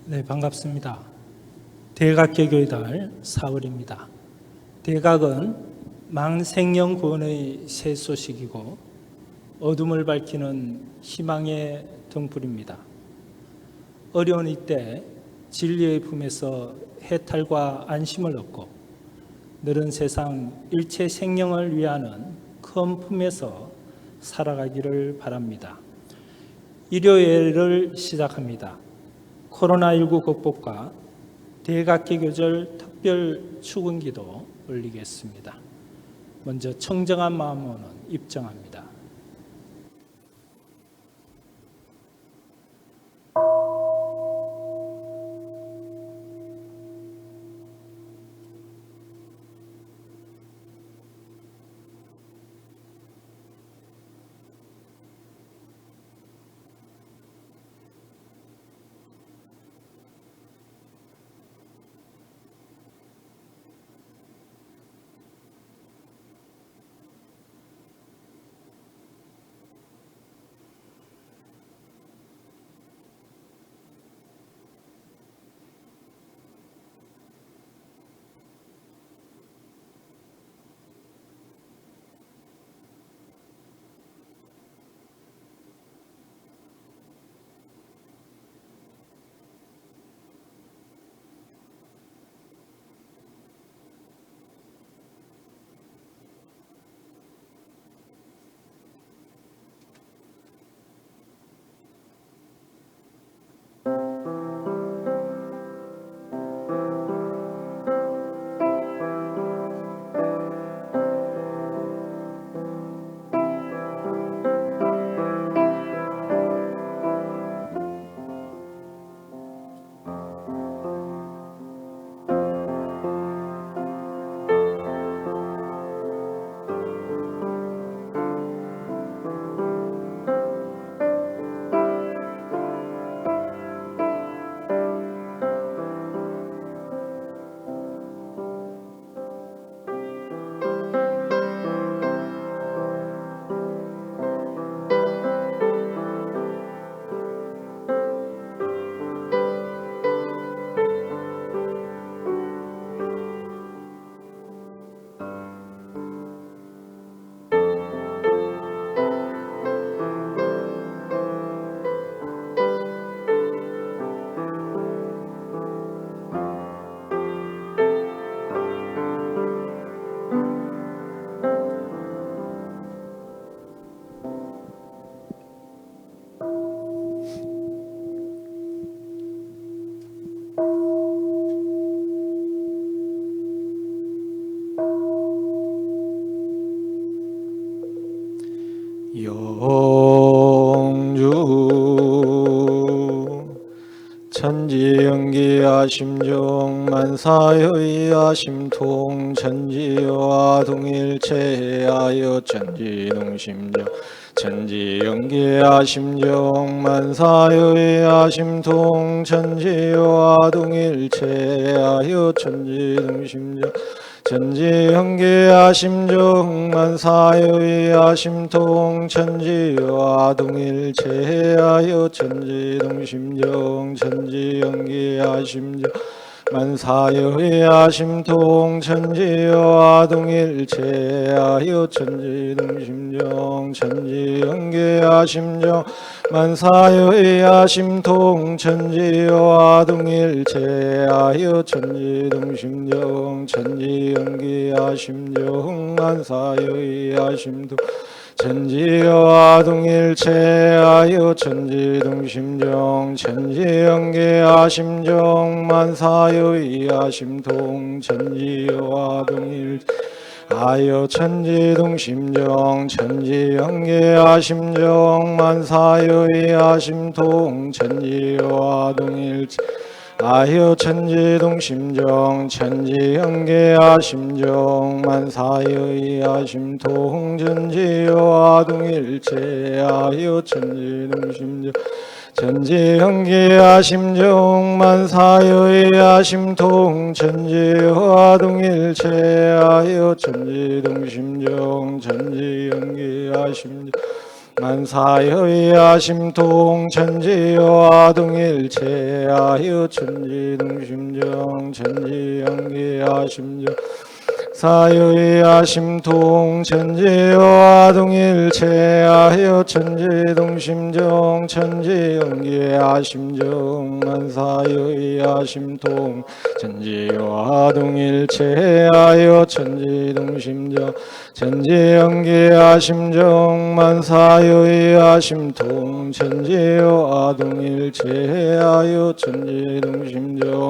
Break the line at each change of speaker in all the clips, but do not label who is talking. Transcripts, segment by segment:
네, 반갑습니다. 대각개교의달 사월입니다. 대각은 망생명 구원의 새 소식이고 어둠을 밝히는 희망의 등불입니다. 어려운 이때 진리의 품에서 해탈과 안심을 얻고 늘은 세상 일체 생명을 위하는 큰 품에서 살아가기를 바랍니다. 일요일을 시작합니다. 코로나19 극복과 대각개교절 특별 축은기도 올리겠습니다. 먼저 청정한 마음으로는 입정합니다.
영주 천지연기야 심정 만사여의야 심통 천지여와 동일체하여 천지동심정 천지연기야 심정 만사여의야 심통 천지여와 동일체하여 천지동심정 천지연기야 심정 만사여의야 심통 천지여와 동일체하여 천지동심정 천지연기야 심정 만사여의야 심통 천지여와 동일체하여 천지동심정 천지연기야 심정 만사여의야 심통 천지여와 동일체하여 천지동심정 천지연기야 심정 만사여의야 심통 천지여와 동일체하여 천지동심정 천지연기야 심정 만사여의야 심통 천지여와 동일하여 천지동심정 천지연기야 심정 만사여의야 심통 천지여와 동일하여 천지동심정 천지연기야 심정 만사여의야 심통 천지여와 동일체하여 천지동심정 천지연기야 심정 만사여의야 심통 천지여와 동일체하여 천지동심정 천지연기야 심정 만사여의야 심통 천지여와 동일체하여 천지동심정 천지연기야 심정 사여의야 심통 천지여와 동일체하여 천지동심정 천지연기야 심정 만사여의야 심통 천지여와 동일체하여 천지동심정 천지연기야 심정 만사여의야 심통 천지여와 동일체하여 천지동심정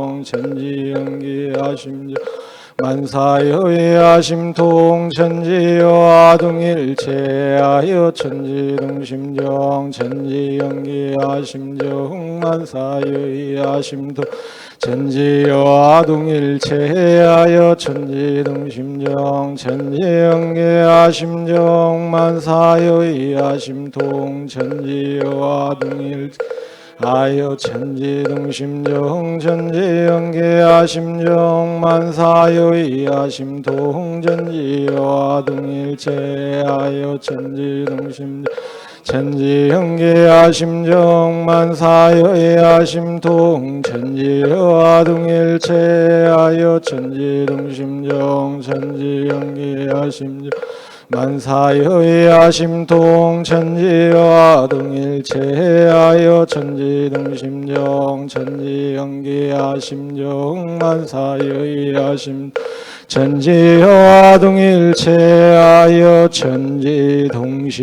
천지연기야 심정 만사여의야 심통 천지여와 동일체하여 천지동심정 천지연기야 심정 만사여의야 심통 천지여와 동일체하여 천지동심정 천지연기야 심정 만사여의야 심통 천지여와 동일체하여 천지동심정 천지연기야 심정 만사여의야 심통 천지여와 동일체하여 천지동심정 천지연기야 심정 만사여의야 심통 천지여와 동일체하여 천지동심정 천지연기야 심정 만사여의야 심통 천지여와 동일체하여 천지동심정 천지연기야 심정 만사여의야 심 천지여와 동일체하여 천지동심정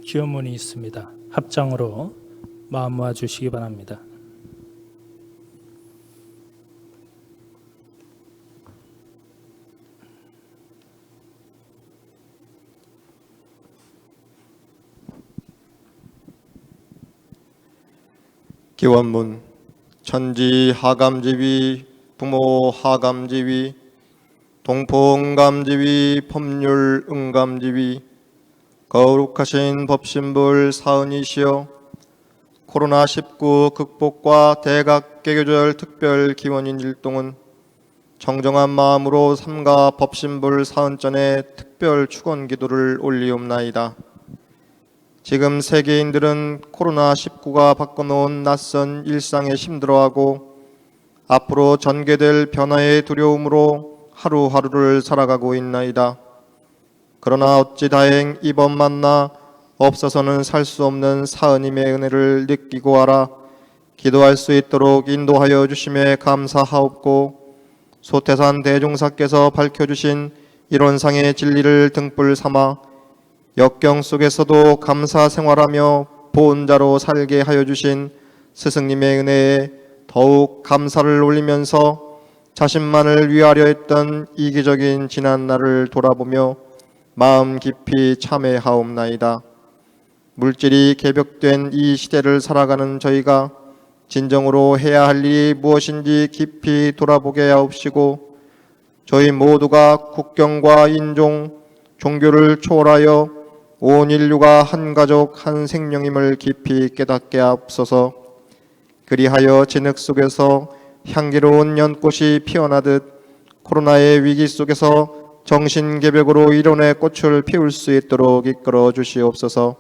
기원문이 있습니다. 합장으로 마음 모아 주시기 바랍니다.
기원문 천지 하감지위 부모 하감지위 동포 응감지위 법률 응감지위 거룩하신 법신불 사은이시여 코로나19 극복과 대각개교절 특별 기원인 일동은 정정한 마음으로 삼가 법신불 사은전에 특별 축원 기도를 올리옵나이다. 지금 세계인들은 코로나19가 바꿔놓은 낯선 일상에 힘들어하고 앞으로 전개될 변화의 두려움으로 하루하루를 살아가고 있나이다. 그러나 어찌 다행 이번 만나 없어서는 살 수 없는 사은님의 은혜를 느끼고 알아 기도할 수 있도록 인도하여 주심에 감사하옵고 소태산 대종사께서 밝혀주신 이론상의 진리를 등불 삼아 역경 속에서도 감사 생활하며 보은자로 살게 하여 주신 스승님의 은혜에 더욱 감사를 올리면서 자신만을 위하려 했던 이기적인 지난 날을 돌아보며 마음 깊이 참회하옵나이다. 물질이 개벽된 이 시대를 살아가는 저희가 진정으로 해야 할 일이 무엇인지 깊이 돌아보게 하옵시고 저희 모두가 국경과 인종, 종교를 초월하여 온 인류가 한 가족 한 생명임을 깊이 깨닫게 하옵소서. 그리하여 진흙 속에서 향기로운 연꽃이 피어나듯 코로나의 위기 속에서 정신개벽으로 이론의 꽃을 피울 수 있도록 이끌어 주시옵소서.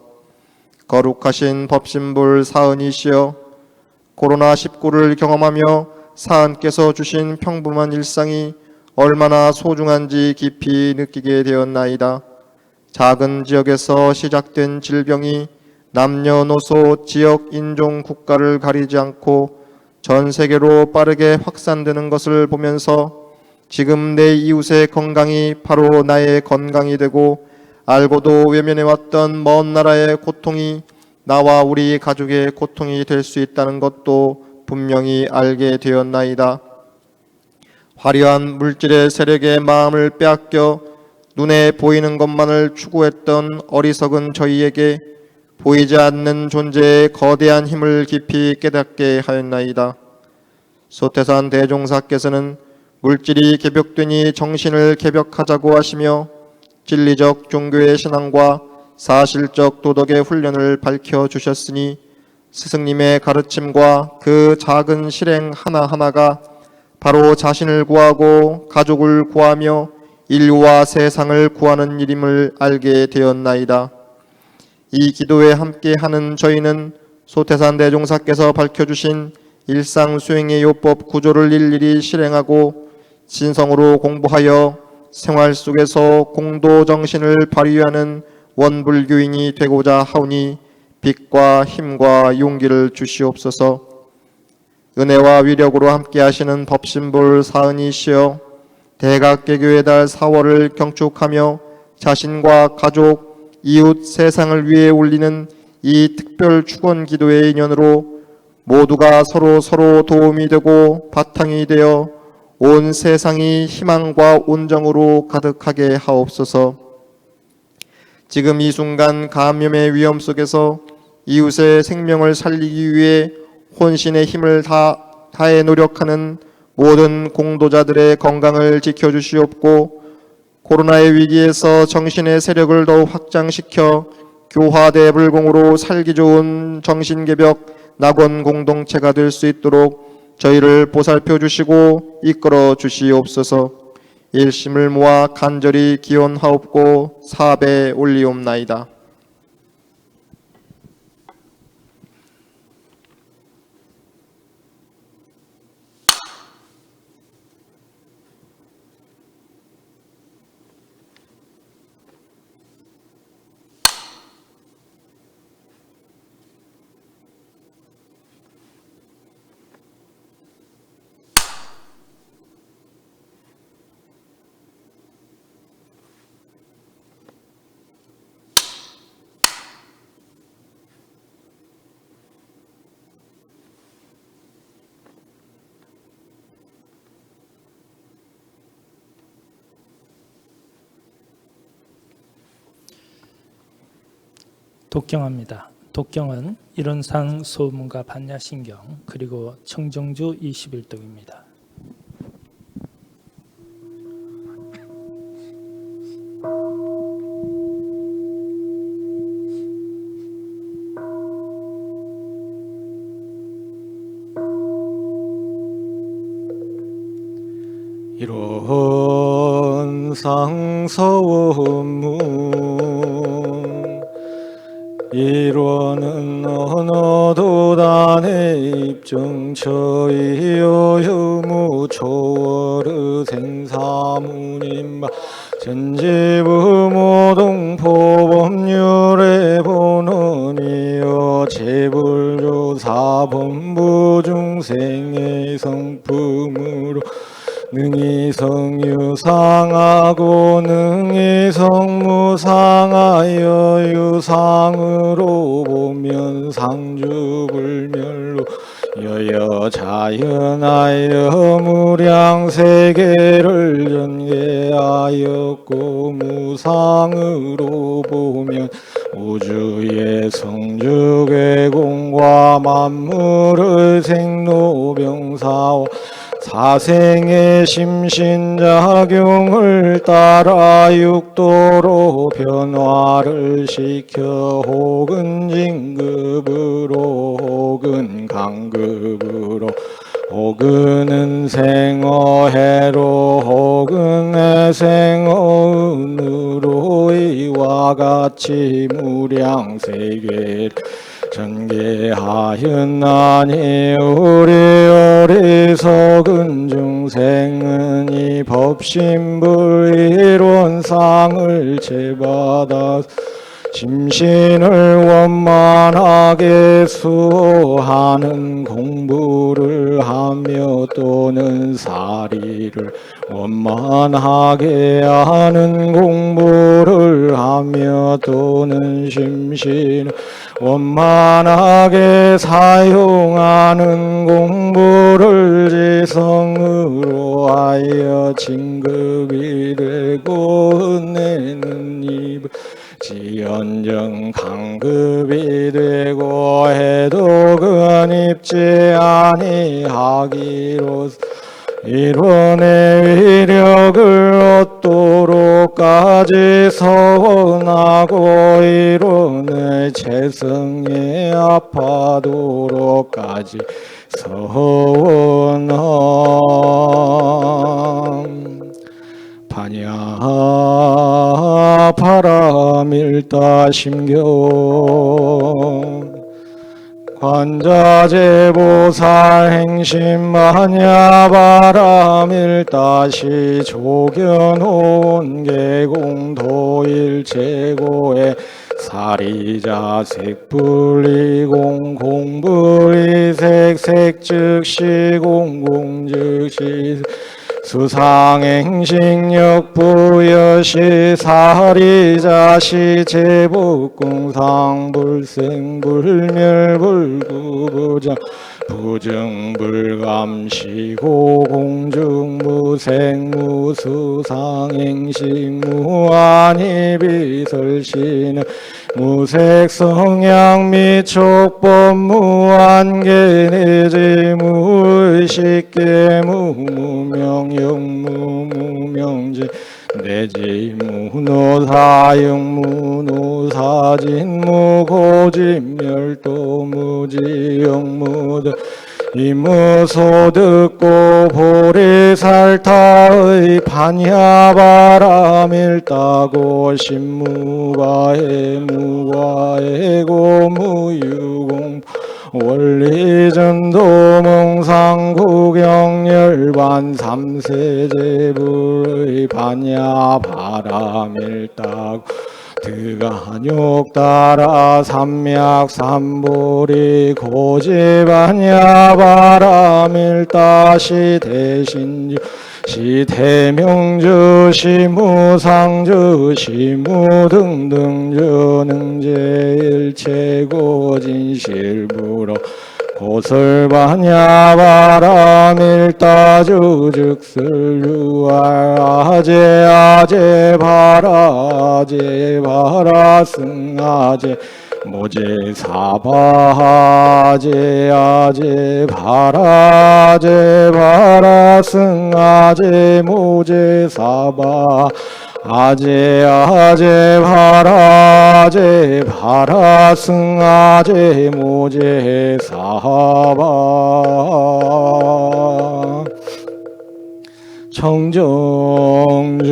거룩하신 법신불 사은이시여 코로나19를 경험하며 사은께서 주신 평범한 일상이 얼마나 소중한지 깊이 느끼게 되었나이다. 작은 지역에서 시작된 질병이 남녀노소, 지역, 인종, 국가를 가리지 않고 전 세계로 빠르게 확산되는 것을 보면서 지금 내 이웃의 건강이 바로 나의 건강이 되고 알고도 외면해왔던 먼 나라의 고통이 나와 우리 가족의 고통이 될 수 있다는 것도 분명히 알게 되었나이다. 화려한 물질의 세력에 마음을 빼앗겨 눈에 보이는 것만을 추구했던 어리석은 저희에게 보이지 않는 존재의 거대한 힘을 깊이 깨닫게 하였나이다. 소태산 대종사께서는 물질이 개벽되니 정신을 개벽하자고 하시며 진리적 종교의 신앙과 사실적 도덕의 훈련을 밝혀주셨으니 스승님의 가르침과 그 작은 실행 하나하나가 바로 자신을 구하고 가족을 구하며 인류와 세상을 구하는 일임을 알게 되었나이다. 이 기도에 함께하는 저희는 소태산 대종사께서 밝혀주신 일상 수행의 요법 구조를 일일이 실행하고 진성으로 공부하여 생활 속에서 공도정신을 발휘하는 원불교인이 되고자 하오니 빛과 힘과 용기를 주시옵소서. 은혜와 위력으로 함께하시는 법신불 사은이시여 대각개교의 달 4월을 경축하며 자신과 가족, 이웃, 세상을 위해 올리는 이 특별 축원 기도의 인연으로 모두가 서로 도움이 되고 바탕이 되어 온 세상이 희망과 온정으로 가득하게 하옵소서. 지금 이 순간 감염의 위험 속에서 이웃의 생명을 살리기 위해 혼신의 힘을 다해 노력하는 모든 공도자들의 건강을 지켜주시옵고 코로나의 위기에서 정신의 세력을 더욱 확장시켜 교화대불공으로 살기 좋은 정신개벽 낙원 공동체가 될 수 있도록 저희를 보살펴 주시고 이끌어 주시옵소서. 일심을 모아 간절히 기원하옵고 사배 올리옵나이다.
독경합니다. 독경은 이론상 소문과 반야신경 그리고 청정주 21동입니다.
이론상 서원문 일원은 언어도단의 입증 처이여 유무 초월의 생사문임바 전지부모동포법률의 본원이여 제불조사본부 중생의 성품으로 능히 성유상하고 능히 성무상하여 유상으로 보면 상주불멸로 여여 자연하여 무량세계를 전개하였고 무상으로 보면 우주의 성주괴공과 만물의 생로병사와 사생의 심신작용을 따라 육도로 변화를 시켜 혹은 진급으로 혹은 강급으로 혹은 은생어해로 혹은 해생어은으로 이와 같이 무량세계를 전개하였나니 우리 어리석은 중생은 이 법신불이론상을 제받아 심신을 원만하게 수호하는 공부를 하며 또는 사리를 원만하게 하는 공부를 하며 또는 심신을 원만하게 사용하는 공부를 지성으로 하여 진급이 되고 은혜는 입을 지연정 강급이 되고 해독은 입지 아니하기로서 이론의 위력을 얻도록까지 서원하고 이론의 재성에 합하도록까지 서원함. 반야 바람일다 심경 관자재보살 행심 반야 바람일다시 조견온 계공도일체고의 사리자 색불이공 공불이색 색즉시 공공즉시 수상행식역부여시 사리자시 제복공상불생불멸불구부자 부증불감시고 공중무생무수상행식무한이비설신은 무색성향 미촉법 무한계내지 무의식계 무무명영무무명지 내지 무노사영 무노사진 무고집멸도 무지영무드 이무소듣고 보리살타의 반야바람일다고 신무가해 무가해고 무유공 원리전도 몽상구경열반 삼세제불의 반야바람일다고 드간욕 따라 삼약 삼보리 고지반야 바람일다시 대신주 시대명주 시무상주 시무등등주 능제일체고 진실부로 고설반야 바람일다주 즉슬유알 아제 바라 승아제 모제 사바하제 바라 승아제 모제 사바 아제 바라 승아제 모제 사바 청정주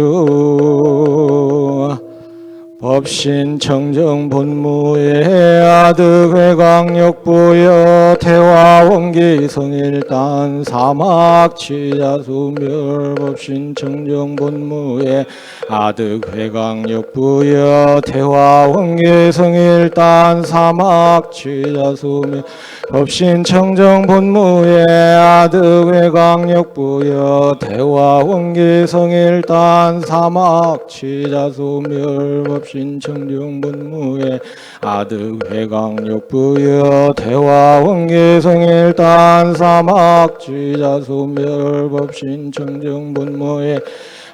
법신 청정 본무의 아득회 강력부여 태화 원기 성일단 사막 치자수멸 법신 청정 본무의 아득회 강력부여 태화 원기 성일단 사막 치자수멸 법신 청정 본무의 아득회 강력부여 태화 원기 성일단 사막 치자수멸 법신 청정 본무의 아득회 강력부여 태화 원기 성일단 사막 치자수멸 법신 청정 본무의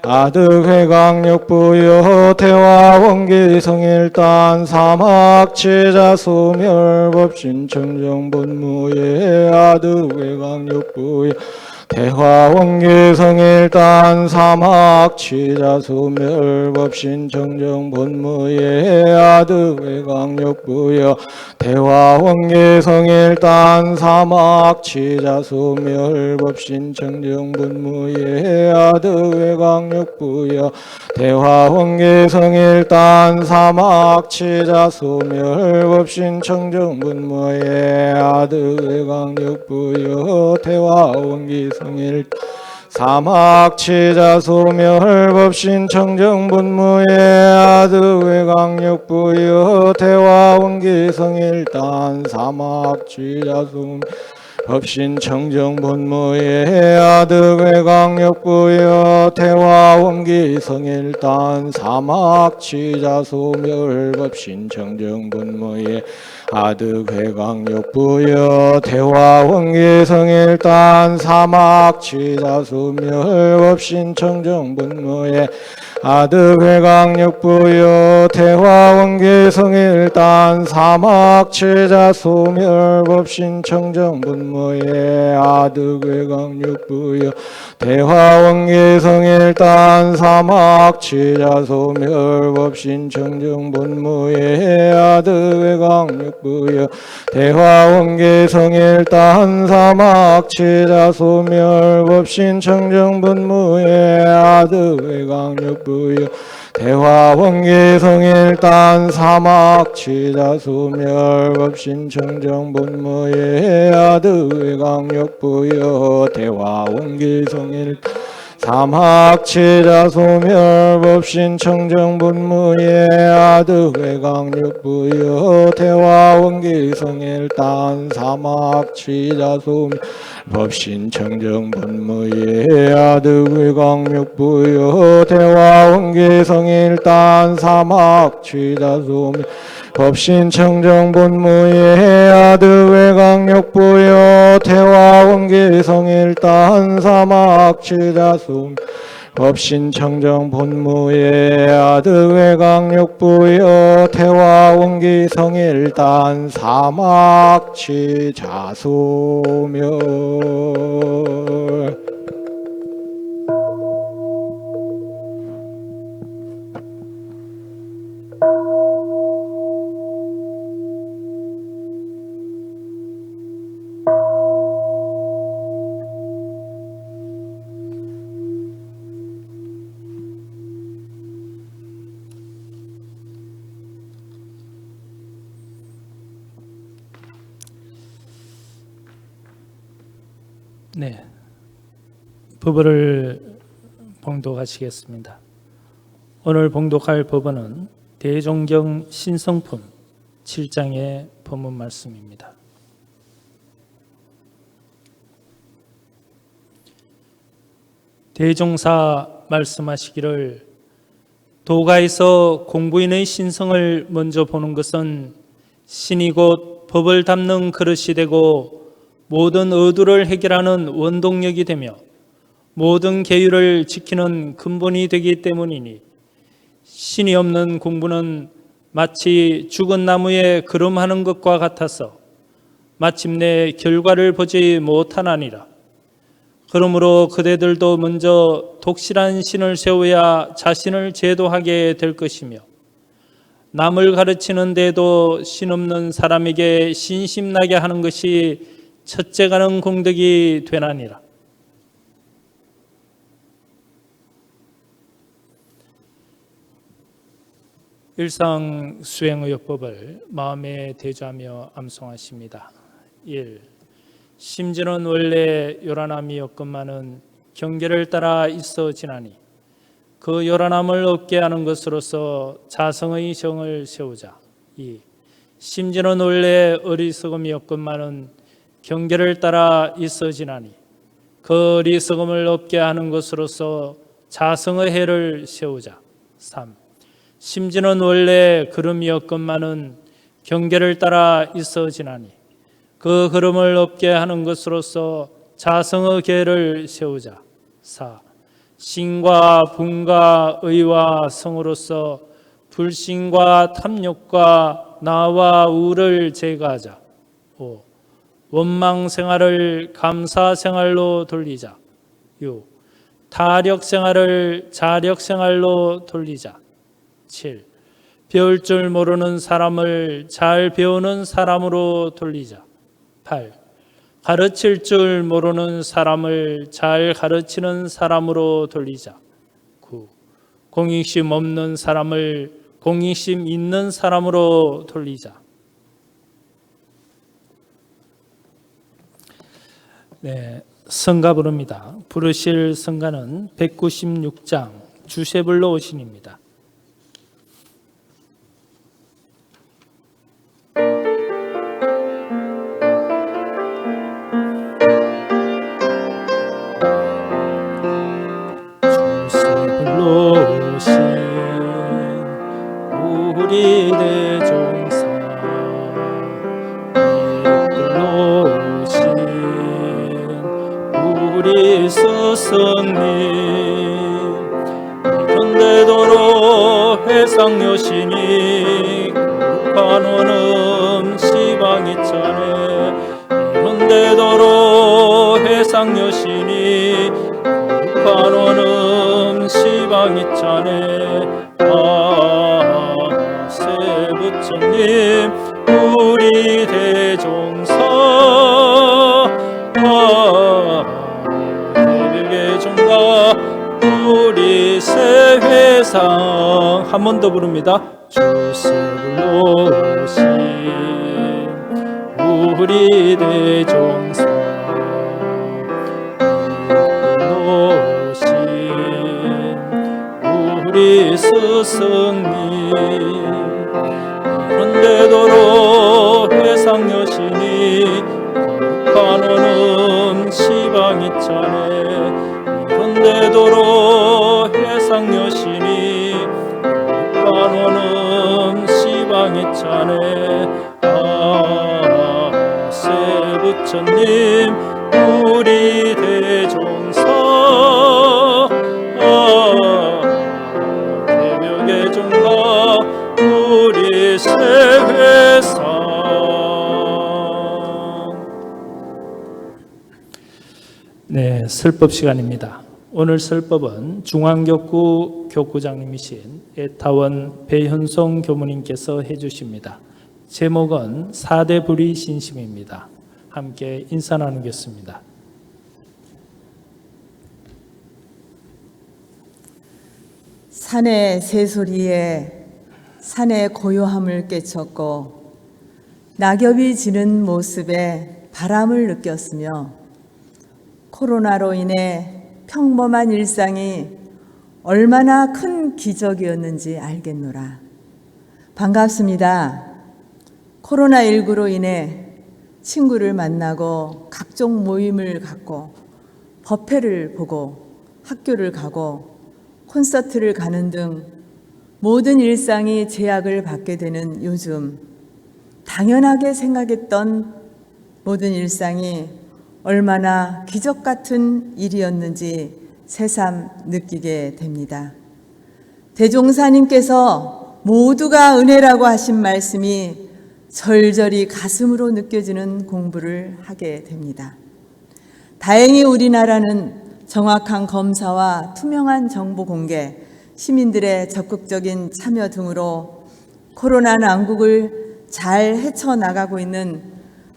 아득회 강력부여 태화 원기 성일단 사막 치자수멸 법신 청정 본무의 아득회 강력부여 태화 원기 성일단 사막 치자수멸 법신 청정 본무의 아득회 강력부여 태화 원기 성일단 사막 치자수멸 법신 청정 본무의 아득회 강력부여 태화 원기 성일단 사막 치자수멸 법신 청정 본무의 아득회 강력부여 태화 원기 성일 사막 치자소멸 법신 청정 본무의 아득회 강력부여 태화 원기 성일단 사막 치자소멸 법신 청정 본무의 아득회 강력부여 태화 원기 성일단 사막 치자소멸 법신 청정 본무의 아득회 강력부여 태화 원기 성일단 사막 치자소멸 법신 청정 본무의 아득회 강력부여 태화 원기 성일단 사막 치자소멸 법신 청정 본무의 아득회 강력부여 태화 원기 성일단 사막 치자소멸 법신 청정 본무의 아득회 강력부여 태화 원기 성일단 사막 치자소멸 법신 청정 본무의 아득회 강력부여 태화 원기 성일단 사막 치자소멸 법신 청정 본무의 아득회 강력부여 태화 원기 성일단 사막 치자소멸 법신 청정 본무의 아득회 강력부여 태화 원기 성일단 사막 치자소멸 법신 청정 본무의 아득회 강력부여 태화 원기 성일단 사막 치자소멸 법신 청정 본무의 아득회 강력부여 태화 원기 성일단 사막 치자소멸 법신 청정 본무의 아득회 강력부여 태화 원기 성일단 사막 치자소멸
네, 법어를 봉독하시겠습니다. 오늘 봉독할 법어는 대종경 신성품 7장의 법문 말씀입니다. 대종사 말씀하시기를 도가에서 공부인의 신성을 먼저 보는 것은 신이 곧 법을 담는 그릇이 되고 모든 의도를 해결하는 원동력이 되며 모든 계율을 지키는 근본이 되기 때문이니 신이 없는 공부는 마치 죽은 나무에 거름하는 것과 같아서 마침내 결과를 보지 못하나니라. 그러므로 그대들도 먼저 독실한 신을 세워야 자신을 제도하게 될 것이며 남을 가르치는 데도 신 없는 사람에게 신심나게 하는 것이 첫째 가는 공덕이 되나니라. 일상수행의료법을 마음에 대조하며 암송하십니다. 1. 심지는 원래 요란함이었건만은 경계를 따라 있어지나니 그 요란함을 없게 하는 것으로서 자성의 정을 세우자. 2. 심지는 원래 어리석음이었건만은 경계를 따라 있어지나니 그 어리석음을 없게 하는 것으로서 자성의 해를 세우자. 3. 심지는 원래 걸음이었건만은 경계를 따라 있어지나니 그 걸음을 없게 하는 것으로서 자성의 계를 세우자. 4. 신과 분과 의와 성으로서 불신과 탐욕과 나와 우를 제거하자. 5. 원망 생활을 감사 생활로 돌리자. 6. 타력 생활을 자력 생활로 돌리자. 7. 배울 줄 모르는 사람을 잘 배우는 사람으로 돌리자. 8. 가르칠 줄 모르는 사람을 잘 가르치는 사람으로 돌리자. 9. 공익심 없는 사람을 공익심 있는 사람으로 돌리자. 네, 성가 부릅니다. 부르실 성가는 196장 주세불로 오신입니다. 오신 우리 대종사 이끌로 오신 우리 스승님 이런데도로 회상여신이 거룩한 원음 시방이 차네 이런데도로 회상여신이 거룩한 원음 시방이 차네 세부처님 우리 대종사 대별계 종가 우리 세회상 한 번 더 부릅니다. 주세불로 오신 우리 대종사 우리 스승님 그런데도로 회상여신이 거룩한 원음 시방이 차네 그런데도로 회상여신이 거룩한 원음 시방이 차네 세부처님 우리 대종사 대벽의 종가 우리 세회상. 네, 설법 시간입니다. 오늘 설법은 중앙교구 교구장님이신 애타원 배현송 교무님께서 해주십니다. 제목은 사대불의 신심입니다. 함께 인사 나누겠습니다.
산의 새소리에 산의 고요함을 깨쳤고 낙엽이 지는 모습에 바람을 느꼈으며 코로나로 인해 평범한 일상이 얼마나 큰 기적이었는지 알겠노라. 반갑습니다. 코로나19로 인해 친구를 만나고 각종 모임을 갖고 법회를 보고 학교를 가고 콘서트를 가는 등 모든 일상이 제약을 받게 되는 요즘 당연하게 생각했던 모든 일상이 얼마나 기적 같은 일이었는지 새삼 느끼게 됩니다. 대종사님께서 모두가 은혜라고 하신 말씀이 절절히 가슴으로 느껴지는 공부를 하게 됩니다. 다행히 우리나라는 정확한 검사와 투명한 정보 공개, 시민들의 적극적인 참여 등으로 코로나 난국을 잘 헤쳐나가고 있는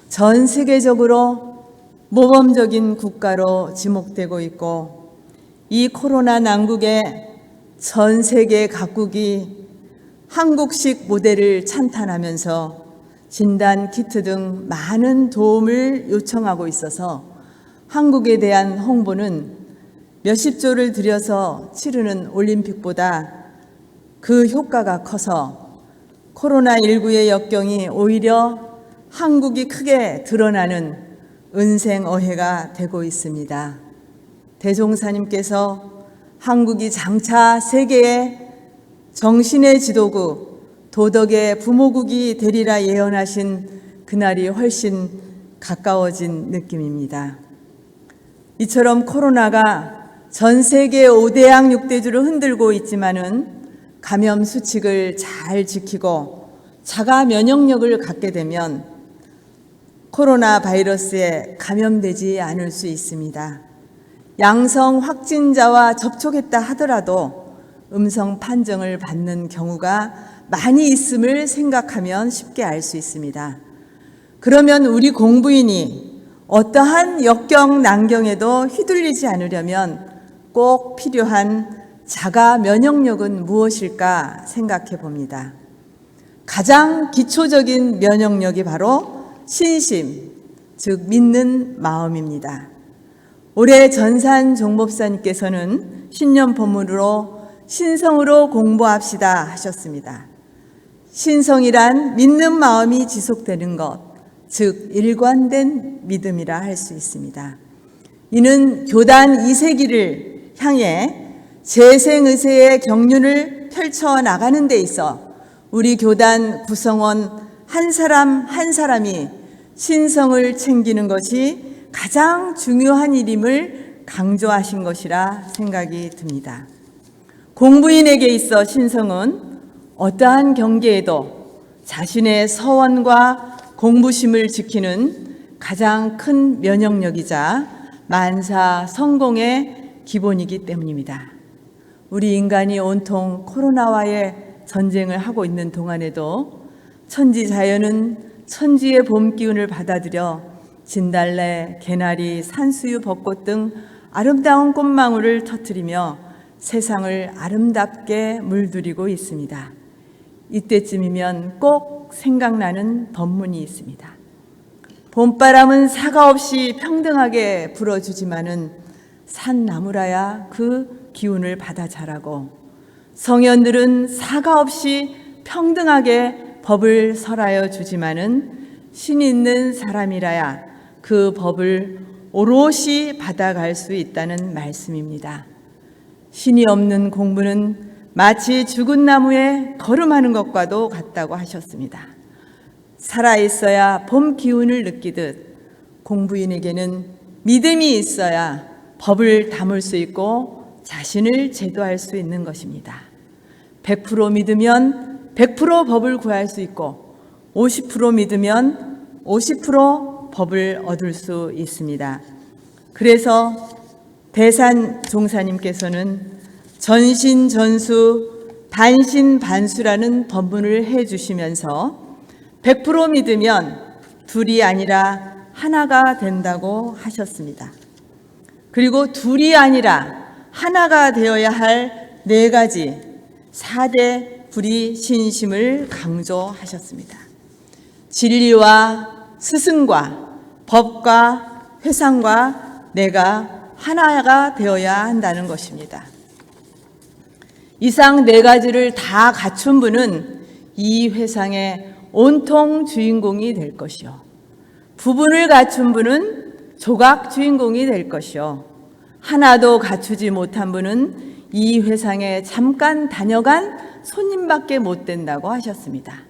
전 세계적으로 모범적인 국가로 지목되고 있고 이 코로나 난국에 전 세계 각국이 한국식 모델을 찬탄하면서 진단 키트 등 많은 도움을 요청하고 있어서 한국에 대한 홍보는 몇십 조를 들여서 치르는 올림픽보다 그 효과가 커서 코로나19의 역경이 오히려 한국이 크게 드러나는 은생어해가 되고 있습니다. 대종사님께서 한국이 장차 세계의 정신의 지도국, 도덕의 부모국이 되리라 예언하신 그날이 훨씬 가까워진 느낌입니다. 이처럼 코로나가 전 세계 5대양 6대주를 흔들고 있지만은 감염 수칙을 잘 지키고 자가 면역력을 갖게 되면 코로나 바이러스에 감염되지 않을 수 있습니다. 양성 확진자와 접촉했다 하더라도 음성 판정을 받는 경우가 많이 있음을 생각하면 쉽게 알 수 있습니다. 그러면 우리 공부인이 어떠한 역경 난경에도 휘둘리지 않으려면 꼭 필요한 자가 면역력은 무엇일까 생각해 봅니다. 가장 기초적인 면역력이 바로 신심, 즉 믿는 마음입니다. 올해 전산 종법사님께서는 신년 본문으로 신성으로 공부합시다 하셨습니다. 신성이란 믿는 마음이 지속되는 것, 즉 일관된 믿음이라 할 수 있습니다. 이는 교단 2세기를 향해 재생의세의 경륜을 펼쳐나가는 데 있어 우리 교단 구성원 한 사람 한 사람이 신성을 챙기는 것이 가장 중요한 일임을 강조하신 것이라 생각이 듭니다. 공부인에게 있어 신성은 어떠한 경계에도 자신의 서원과 공부심을 지키는 가장 큰 면역력이자 만사 성공의 기본이기 때문입니다. 우리 인간이 온통 코로나와의 전쟁을 하고 있는 동안에도 천지자연은 천지의 봄 기운을 받아들여 진달래, 개나리, 산수유, 벚꽃 등 아름다운 꽃망울을 터뜨리며 세상을 아름답게 물들이고 있습니다. 이때쯤이면 꼭 생각나는 법문이 있습니다. 봄바람은 사과 없이 평등하게 불어주지만은 산나무라야 그 기운을 받아 자라고 성현들은 사과 없이 평등하게 법을 설하여 주지만은 신 있는 사람이라야 그 법을 오롯이 받아갈 수 있다는 말씀입니다. 신이 없는 공부는 마치 죽은 나무에 걸음하는 것과도 같다고 하셨습니다. 살아있어야 봄 기운을 느끼듯 공부인에게는 믿음이 있어야 법을 담을 수 있고 자신을 제도할 수 있는 것입니다. 100% 믿으면 100% 법을 구할 수 있고 50% 믿으면 50% 법을 얻을 수 있습니다. 그래서 대산 종사님께서는 전신전수 반신반수라는 법문을 해주시면서 100% 믿으면 둘이 아니라 하나가 된다고 하셨습니다. 그리고 둘이 아니라 하나가 되어야 할 4가지 4대 불의 신심을 강조하셨습니다. 진리와 스승과 법과 회상과 내가 하나가 되어야 한다는 것입니다. 이상 4가지를 다 갖춘 분은 이 회상의 온통 주인공이 될 것이요. 부분을 갖춘 분은 조각 주인공이 될 것이요. 하나도 갖추지 못한 분은 이 회상에 잠깐 다녀간 손님밖에 못 된다고 하셨습니다.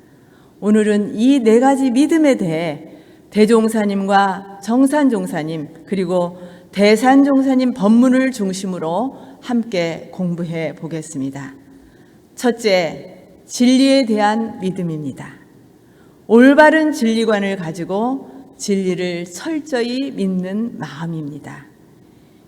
오늘은 이 4가지 믿음에 대해 대종사님과 정산종사님 그리고 대산종사님 법문을 중심으로 함께 공부해 보겠습니다. 첫째, 진리에 대한 믿음입니다. 올바른 진리관을 가지고 진리를 철저히 믿는 마음입니다.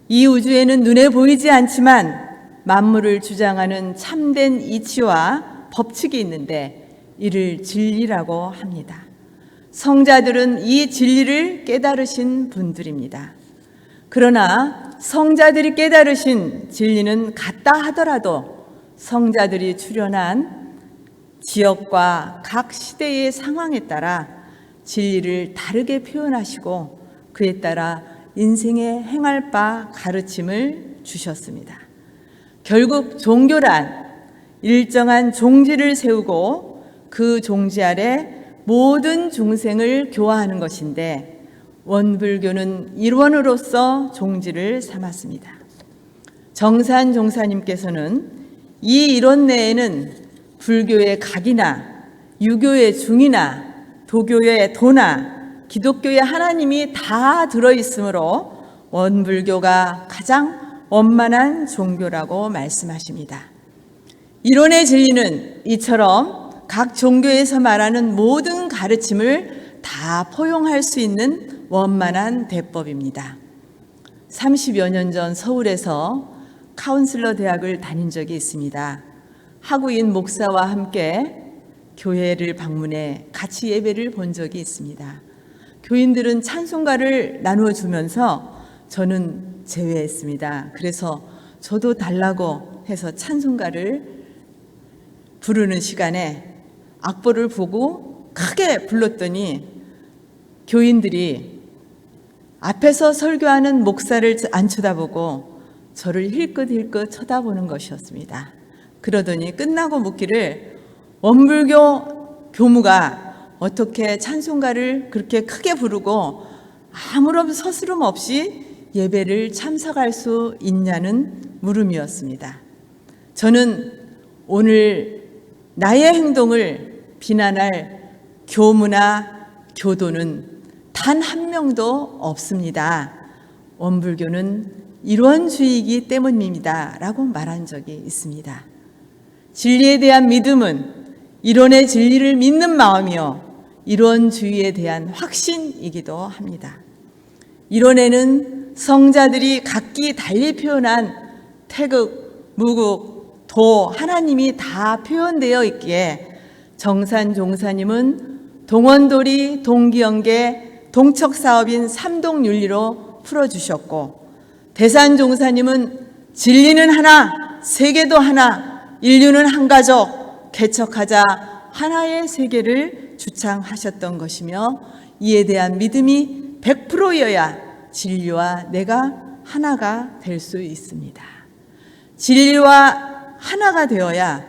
이 우주에는 눈에 보이지 않지만 만물을 주장하는 참된 이치와 법칙이 있는데 이를 진리라고 합니다. 성자들은 이 진리를 깨달으신 분들입니다. 그러나 성자들이 깨달으신 진리는 같다 하더라도 성자들이 출현한 지역과 각 시대의 상황에 따라 진리를 다르게 표현하시고 그에 따라 인생에 행할 바 가르침을 주셨습니다. 결국 종교란 일정한 종지를 세우고 그 종지 아래 모든 중생을 교화하는 것인데 원불교는 일원으로서 종지를 삼았습니다. 정산 종사님께서는 이 일원 내에는 불교의 각이나 유교의 중이나 도교의 도나 기독교의 하나님이 다 들어있으므로 원불교가 가장 원만한 종교라고 말씀하십니다. 이론의 진리는 이처럼 각 종교에서 말하는 모든 가르침을 다 포용할 수 있는 원만한 대법입니다. 30여 년 전 서울에서 카운슬러 대학을 다닌 적이 있습니다. 학우인 목사와 함께 교회를 방문해 같이 예배를 본 적이 있습니다. 교인들은 찬송가를 나누어 주면서 저는 제외했습니다. 그래서 저도 달라고 해서 찬송가를 부르는 시간에 악보를 보고 크게 불렀더니 교인들이 앞에서 설교하는 목사를 안 쳐다보고 저를 힐끗힐끗 쳐다보는 것이었습니다. 그러더니 끝나고 묻기를 원불교 교무가 어떻게 찬송가를 그렇게 크게 부르고 아무런 서스름 없이 예배를 참석할 수 있냐는 물음이었습니다. 저는 오늘 나의 행동을 비난할 교무나 교도는 단 한 명도 없습니다. 원불교는 일원주의이기 때문입니다. 라고 말한 적이 있습니다. 진리에 대한 믿음은 이론의 진리를 믿는 마음이요 일원주의에 대한 확신이기도 합니다. 이론에는 성자들이 각기 달리 표현한 태극, 무국, 도, 하나님이 다 표현되어 있기에 정산 종사님은 동원도리, 동기연계, 동척사업인 삼동윤리로 풀어주셨고 대산 종사님은 진리는 하나, 세계도 하나, 인류는 한 가족, 개척하자 하나의 세계를 주창하셨던 것이며 이에 대한 믿음이 100%여야 진리와 내가 하나가 될 수 있습니다. 진리와 하나가 되어야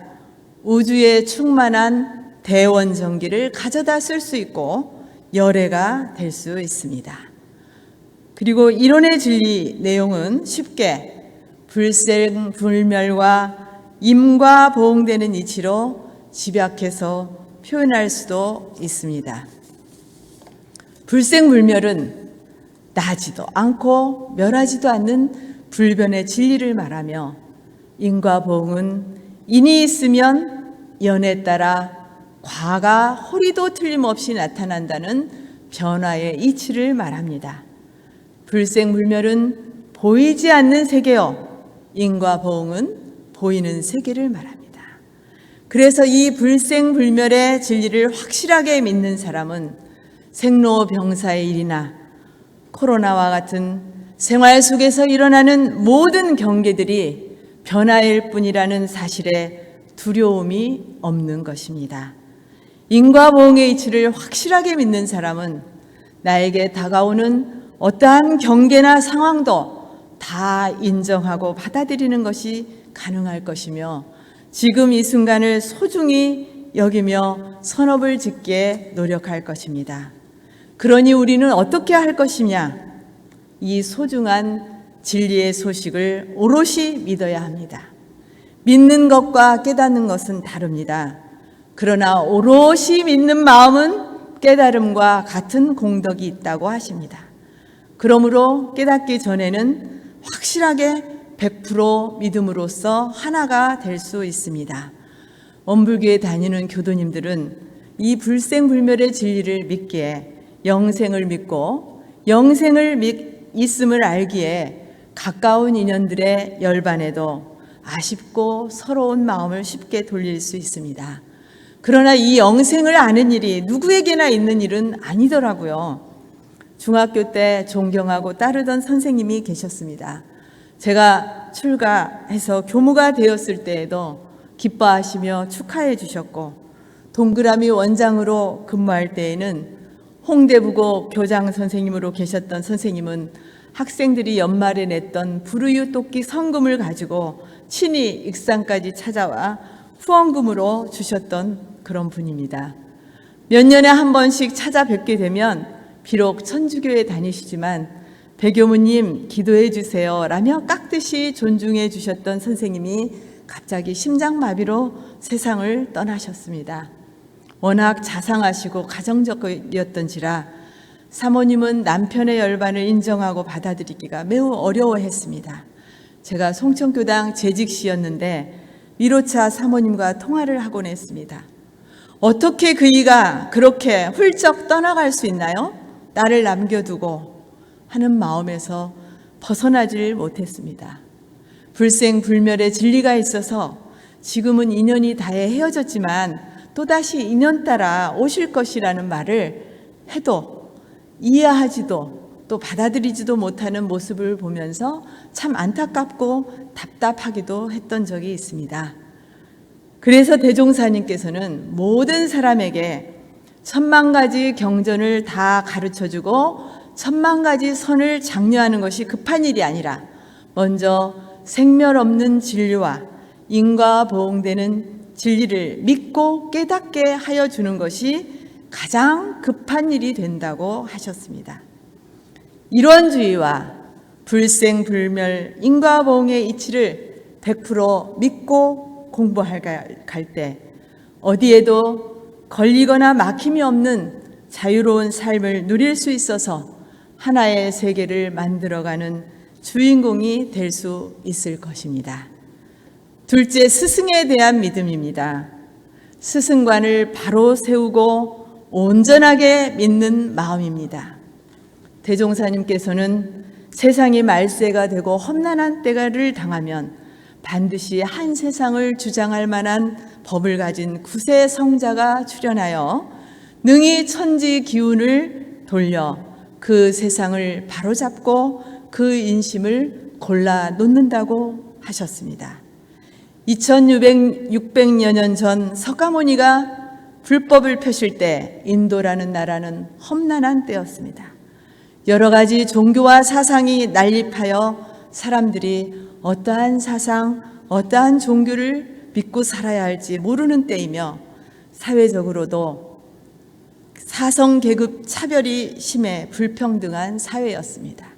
우주에 충만한 대원전기를 가져다 쓸 수 있고 열애가 될 수 있습니다. 그리고 이론의 진리 내용은 쉽게 불생불멸과 임과 보응되는 이치로 집약해서 표현할 수도 있습니다. 불생불멸은 나지도 않고 멸하지도 않는 불변의 진리를 말하며 인과 보응은 인이 있으면 연에 따라 과가 호리도 틀림없이 나타난다는 변화의 이치를 말합니다. 불생불멸은 보이지 않는 세계요 인과 보응은 보이는 세계를 말합니다. 그래서 이 불생불멸의 진리를 확실하게 믿는 사람은 생로병사의 일이나 코로나와 같은 생활 속에서 일어나는 모든 경계들이 변화일 뿐이라는 사실에 두려움이 없는 것입니다. 인과보응의 이치를 확실하게 믿는 사람은 나에게 다가오는 어떠한 경계나 상황도 다 인정하고 받아들이는 것이 가능할 것이며 지금 이 순간을 소중히 여기며 선업을 짓기에 노력할 것입니다. 그러니 우리는 어떻게 할 것이냐? 이 소중한 진리의 소식을 오롯이 믿어야 합니다. 믿는 것과 깨닫는 것은 다릅니다. 그러나 오롯이 믿는 마음은 깨달음과 같은 공덕이 있다고 하십니다. 그러므로 깨닫기 전에는 확실하게 100% 믿음으로써 하나가 될 수 있습니다. 원불교에 다니는 교도님들은 이 불생불멸의 진리를 믿기에 영생을 믿고 영생을 있음을 알기에 가까운 인연들의 열반에도 아쉽고 서러운 마음을 쉽게 돌릴 수 있습니다. 그러나 이 영생을 아는 일이 누구에게나 있는 일은 아니더라고요. 중학교 때 존경하고 따르던 선생님이 계셨습니다. 제가 출가해서 교무가 되었을 때에도 기뻐하시며 축하해 주셨고 동그라미 원장으로 근무할 때에는 홍대부고 교장 선생님으로 계셨던 선생님은 학생들이 연말에 냈던 불우유 뽑기 성금을 가지고 친히 익산까지 찾아와 후원금으로 주셨던 그런 분입니다. 몇 년에 한 번씩 찾아뵙게 되면 비록 천주교에 다니시지만 배교무님 기도해 주세요 라며 깍듯이 존중해 주셨던 선생님이 갑자기 심장마비로 세상을 떠나셨습니다. 워낙 자상하시고 가정적이었던지라 사모님은 남편의 열반을 인정하고 받아들이기가 매우 어려워했습니다. 제가 송천교당 재직시였는데 위로차 사모님과 통화를 하곤 했습니다. 어떻게 그이가 그렇게 훌쩍 떠나갈 수 있나요? 나를 남겨두고 하는 마음에서 벗어나질 못했습니다. 불생불멸의 진리가 있어서 지금은 인연이 다해 헤어졌지만 또다시 인연 따라 오실 것이라는 말을 해도 이해하지도 또 받아들이지도 못하는 모습을 보면서 참 안타깝고 답답하기도 했던 적이 있습니다. 그래서 대종사님께서는 모든 사람에게 10,000가지 경전을 다 가르쳐주고 10,000가지 선을 장려하는 것이 급한 일이 아니라 먼저 생멸 없는 진리와 인과보응되는 진리를 믿고 깨닫게 하여 주는 것이 가장 급한 일이 된다고 하셨습니다. 일원주의와 불생불멸 인과보응의 이치를 100% 믿고 공부할 때 어디에도 걸리거나 막힘이 없는 자유로운 삶을 누릴 수 있어서 하나의 세계를 만들어가는 주인공이 될 수 있을 것입니다. 둘째, 스승에 대한 믿음입니다. 스승관을 바로 세우고 온전하게 믿는 마음입니다. 대종사님께서는 세상이 말세가 되고 험난한 때를 당하면 반드시 한 세상을 주장할 만한 법을 가진 구세 성자가 출현하여 능히 천지 기운을 돌려 그 세상을 바로잡고 그 인심을 골라 놓는다고 하셨습니다. 2600여 년 전 석가모니가 불법을 펴실 때 인도라는 나라는 험난한 때였습니다. 여러 가지 종교와 사상이 난립하여 사람들이 어떠한 사상, 어떠한 종교를 믿고 살아야 할지 모르는 때이며 사회적으로도 사성계급 차별이 심해 불평등한 사회였습니다.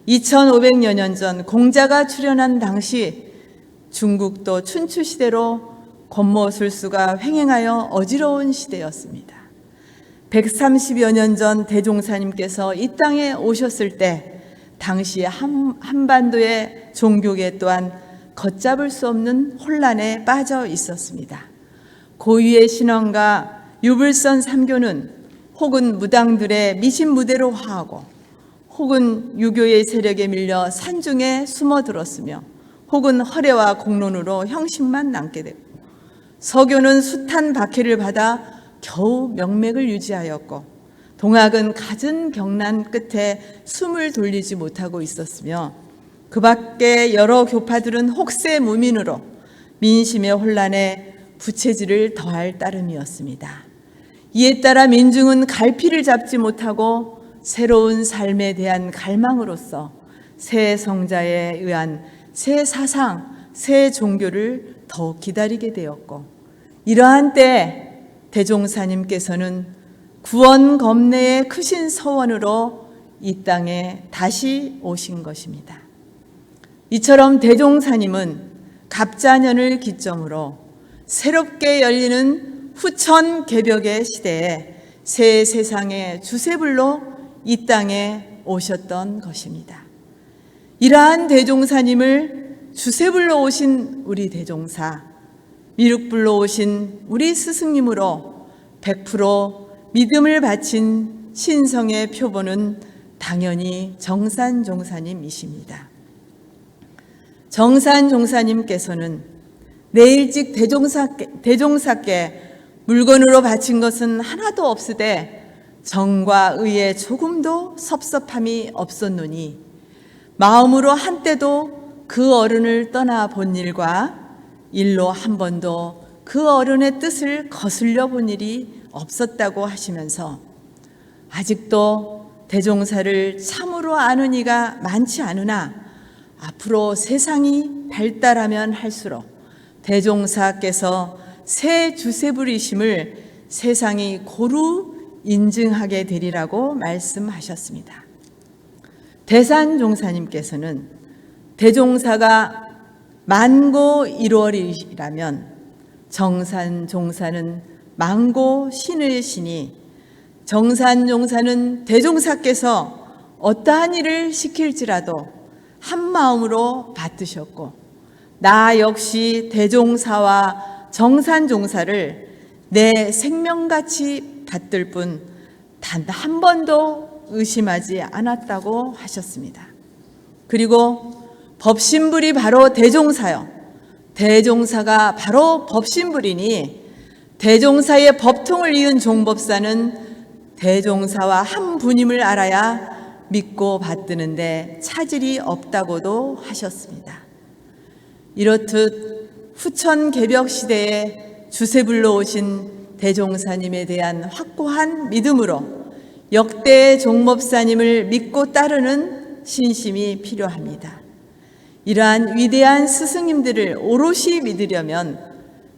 2500여 년 전 공자가 출현한 당시 중국도 춘추시대로 권모술수가 횡행하여 어지러운 시대였습니다. 130여 년 전 대종사님께서 이 땅에 오셨을 때 당시 한반도의 종교계 또한 걷잡을 수 없는 혼란에 빠져 있었습니다. 고유의 신앙과 유불선 삼교는 혹은 무당들의 미신 무대로 화하고 혹은 유교의 세력에 밀려 산중에 숨어들었으며 혹은 허례와 공론으로 형식만 남게 되고 서교는 숱한 박해를 받아 겨우 명맥을 유지하였고 동학은 갖은 경난 끝에 숨을 돌리지 못하고 있었으며 그 밖에 여러 교파들은 혹세 무민으로 민심의 혼란에 부채질을 더할 따름이었습니다. 이에 따라 민중은 갈피를 잡지 못하고 새로운 삶에 대한 갈망으로서 새 성자에 의한 새 사상, 새 종교를 더욱 기다리게 되었고 이러한 때 대종사님께서는 구원 검내의 크신 서원으로 이 땅에 다시 오신 것입니다. 이처럼 대종사님은 갑자년을 기점으로 새롭게 열리는 후천 개벽의 시대에 새 세상의 주세불로 이 땅에 오셨던 것입니다. 이러한 대종사님을 주세불로 오신 우리 대종사, 미륵불로 오신 우리 스승님으로 100% 믿음을 바친 신성의 표본은 당연히 정산종사님이십니다. 정산종사님께서는 내일직 대종사께 물건으로 바친 것은 하나도 없으되 정과 의에 조금도 섭섭함이 없었노니 마음으로 한때도 그 어른을 떠나 본 일과 일로 한 번도 그 어른의 뜻을 거슬려 본 일이 없었다고 하시면서 아직도 대종사를 참으로 아는 이가 많지 않으나 앞으로 세상이 발달하면 할수록 대종사께서 새 주세불이심을 세상이 고루 인증하게 되리라고 말씀하셨습니다. 대산종사님께서는 대종사가 만고 1월이라면 정산종사는 만고 신의 신이 정산종사는 대종사께서 어떠한 일을 시킬지라도 한 마음으로 받드셨고 나 역시 대종사와 정산종사를 내 생명같이 받들 뿐 단 한 번도 의심하지 않았다고 하셨습니다. 그리고 법신불이 바로 대종사요. 대종사가 바로 법신불이니 대종사의 법통을 이은 종법사는 대종사와 한 분임을 알아야 믿고 받드는데 차질이 없다고도 하셨습니다. 이렇듯 후천 개벽 시대에 주세불로 오신 대종사님에 대한 확고한 믿음으로 역대 종법사님을 믿고 따르는 신심이 필요합니다. 이러한 위대한 스승님들을 오롯이 믿으려면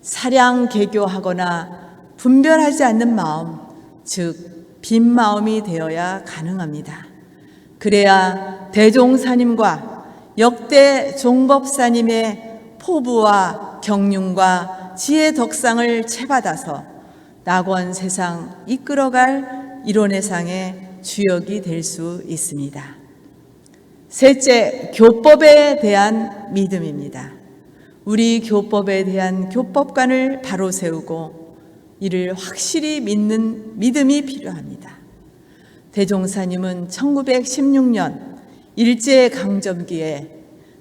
사량개교하거나 분별하지 않는 마음, 즉 빈 마음이 되어야 가능합니다. 그래야 대종사님과 역대 종법사님의 포부와 경륜과 지혜 덕상을 채받아서 낙원 세상 이끌어갈 이론의 상의 주역이 될 수 있습니다. 셋째, 교법에 대한 믿음입니다. 우리 교법에 대한 교법관을 바로 세우고 이를 확실히 믿는 믿음이 필요합니다. 대종사님은 1916년 일제강점기에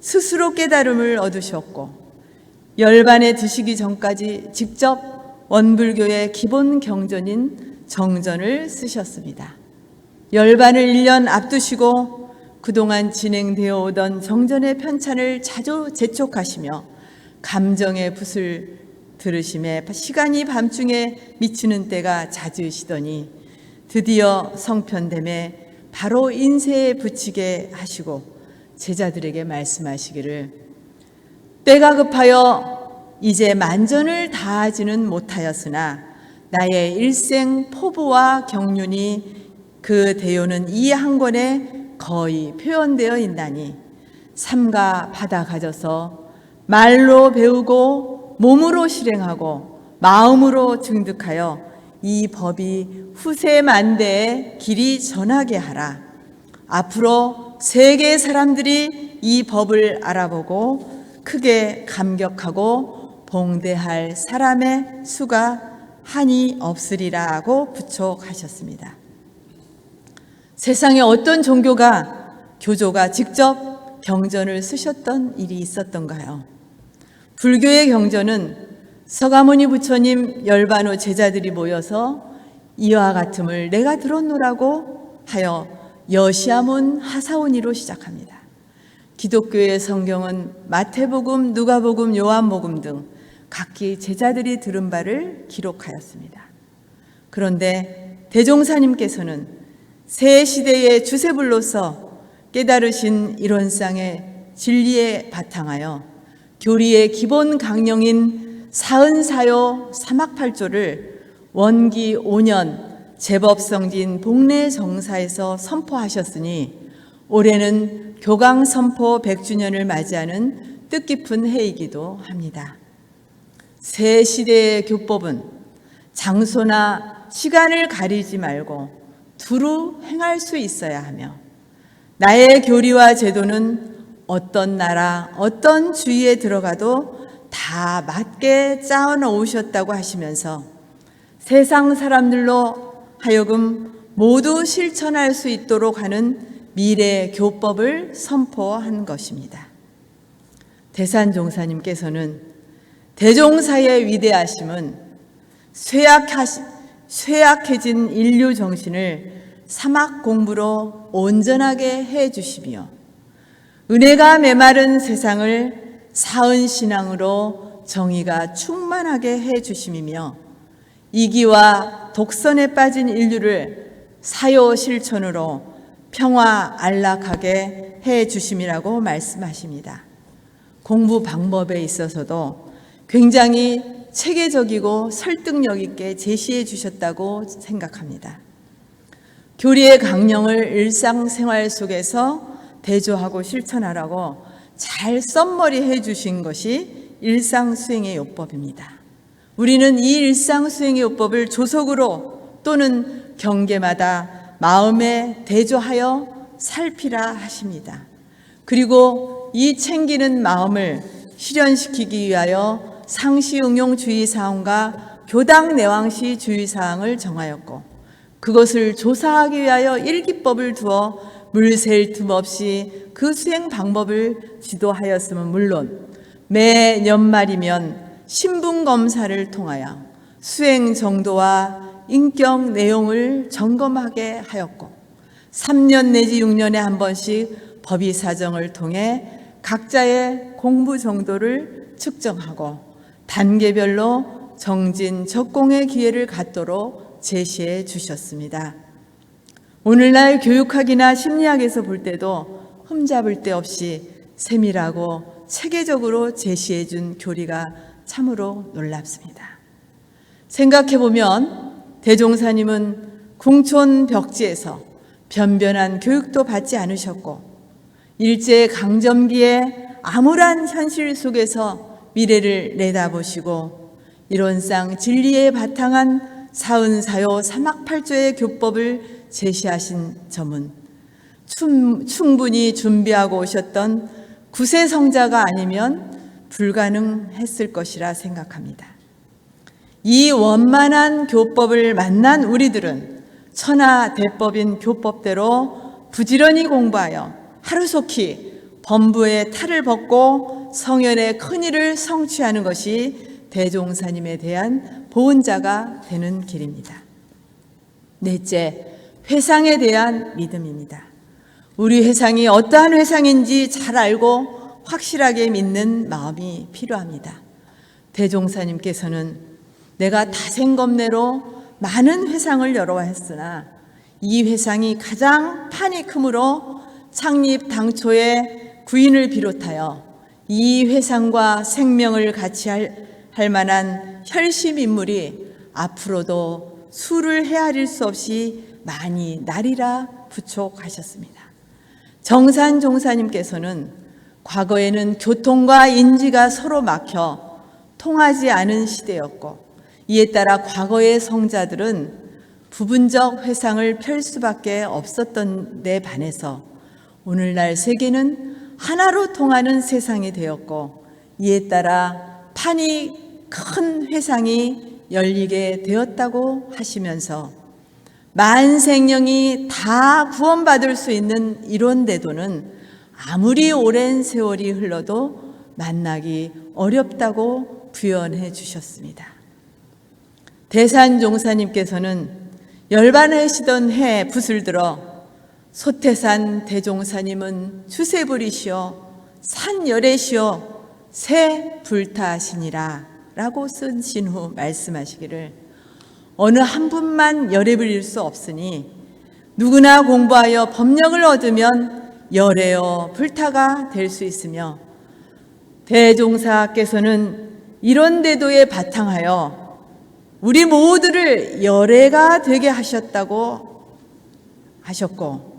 스스로 깨달음을 얻으셨고 열반에 드시기 전까지 직접 원불교의 기본 경전인 정전을 쓰셨습니다. 열반을 1년 앞두시고 그동안 진행되어 오던 정전의 편찬을 자주 재촉하시며 감정의 붓을 들으심에 시간이 밤중에 미치는 때가 잦으시더니 드디어 성편됨에 바로 인쇄에 붙이게 하시고 제자들에게 말씀하시기를 때가 급하여 이제 만전을 다하지는 못하였으나 나의 일생 포부와 경륜이 그 대요는 이 한 권에 거의 표현되어 있나니 삼가 받아 가져서 말로 배우고 몸으로 실행하고 마음으로 증득하여 이 법이 후세 만대에 길이 전하게 하라. 앞으로 세계 사람들이 이 법을 알아보고 크게 감격하고 봉대할 사람의 수가 한이 없으리라고 부촉하셨습니다. 세상에 어떤 종교가 교조가 직접 경전을 쓰셨던 일이 있었던가요? 불교의 경전은 서가모니 부처님 열반 후 제자들이 모여서 이와 같음을 내가 들었노라고 하여 여시아문 하사오니로 시작합니다. 기독교의 성경은 마태복음, 누가복음, 요한복음 등 각기 제자들이 들은 바를 기록하였습니다. 그런데 대종사님께서는 새 시대의 주세불로서 깨달으신 이론상의 진리에 바탕하여 교리의 기본 강령인 사은사요 사막팔조를 원기 5년 제법성진 복례 정사에서 선포하셨으니 올해는 교강 선포 100주년을 맞이하는 뜻깊은 해이기도 합니다. 새 시대의 교법은 장소나 시간을 가리지 말고 두루 행할 수 있어야 하며 나의 교리와 제도는 어떤 나라, 어떤 주위에 들어가도 다 맞게 짜어 놓으셨다고 하시면서 세상 사람들로 하여금 모두 실천할 수 있도록 하는 미래 교법을 선포한 것입니다. 대산종사님께서는 대종사의 위대하심은 쇠약해진 인류 정신을 사막 공부로 온전하게 해주시며 은혜가 메마른 세상을 사은신앙으로 정의가 충만하게 해 주심이며 이기와 독선에 빠진 인류를 사요 실천으로 평화 안락하게 해 주심이라고 말씀하십니다. 공부 방법에 있어서도 굉장히 체계적이고 설득력 있게 제시해 주셨다고 생각합니다. 교리의 강령을 일상생활 속에서 대조하고 실천하라고 잘 썸머리 해 주신 것이 일상수행의 요법입니다. 우리는 이 일상수행의 요법을 조속으로 또는 경계마다 마음에 대조하여 살피라 하십니다. 그리고 이 챙기는 마음을 실현시키기 위하여 상시응용주의 사항과 교당 내왕시 주의 사항을 정하였고 그것을 조사하기 위하여 일기법을 두어 물샐 틈 없이 그 수행 방법을 지도하였음은 물론 매 연말이면 신분검사를 통하여 수행 정도와 인격 내용을 점검하게 하였고 3년 내지 6년에 한 번씩 법의 사정을 통해 각자의 공부 정도를 측정하고 단계별로 정진 적공의 기회를 갖도록 제시해 주셨습니다. 오늘날 교육학이나 심리학에서 볼 때도 흠잡을 데 없이 세밀하고 체계적으로 제시해 준 교리가 참으로 놀랍습니다. 생각해 보면 대종사님은 궁촌 벽지에서 변변한 교육도 받지 않으셨고 일제 강점기에 암울한 현실 속에서 미래를 내다보시고 이론상 진리에 바탕한 사은사요 사막팔조의 교법을 제시하신 점은 충분히 준비하고 오셨던 구세성자가 아니면 불가능했을 것이라 생각합니다. 이 원만한 교법을 만난 우리들은 천하대법인 교법대로 부지런히 공부하여 하루속히 범부의 탈을 벗고 성현의 큰일을 성취하는 것이 대종사님에 대한 보은자가 되는 길입니다. 넷째, 회상에 대한 믿음입니다. 우리 회상이 어떠한 회상인지 잘 알고 확실하게 믿는 마음이 필요합니다. 대종사님께서는 내가 다생검내로 많은 회상을 여러 했으나 이 회상이 가장 판이 크므로 창립 당초에 구인을 비롯하여 이 회상과 생명을 같이 할 만한 혈심 인물이 앞으로도 수를 헤아릴 수 없이 많이 나리라 부촉하셨습니다. 정산 종사님께서는 과거에는 교통과 인지가 서로 막혀 통하지 않은 시대였고 이에 따라 과거의 성자들은 부분적 회상을 펼 수밖에 없었던 데 반해서 오늘날 세계는 하나로 통하는 세상이 되었고 이에 따라 판이 큰 회상이 열리게 되었다고 하시면서 만생령이 다 구원받을 수 있는 이론대도는 아무리 오랜 세월이 흘러도 만나기 어렵다고 부연해 주셨습니다. 대산종사님께서는 열반하시던 해 붓을 들어 소태산 대종사님은 주세불이시여 산열애시여 새 불타시니라 라고 쓰신 후 말씀하시기를 어느 한 분만 열애 부릴 수 없으니 누구나 공부하여 법력을 얻으면 열애여 불타가 될 수 있으며 대종사께서는 이런 대도에 바탕하여 우리 모두를 열애가 되게 하셨다고 하셨고